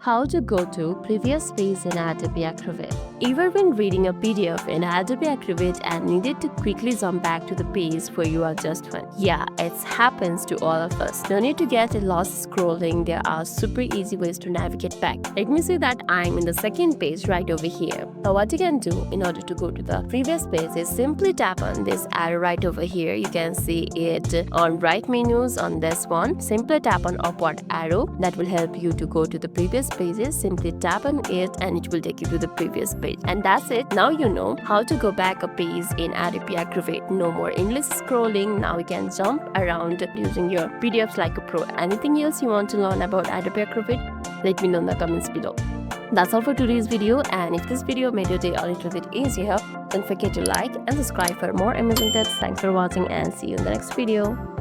How to go to previous page in Adobe Acrobat. Ever been reading a PDF in Adobe Acrobat and needed to quickly jump back to the page where you are just one? Yeah, it happens to all of us. No need to get lost scrolling, there are super easy ways to navigate back. Let me say that I'm in the second page right over here. Now what you can do in order to go to the previous page is simply tap on this arrow right over here. You can see it on right menus on this one. Simply tap on upward arrow. That will help you to go to the previous pages. Simply tap on it and it will take you to the previous page. And that's it. Now you know how to go back a page in Adobe Acrobat. No more endless scrolling. Now you can jump around using your PDFs like a pro. Anything else you want to learn about Adobe Acrobat? Let me know in the comments below. That's all for today's video, and if this video made your day a little bit easier, don't forget to like and subscribe for more amazing tips. Thanks for watching and see you in the next video.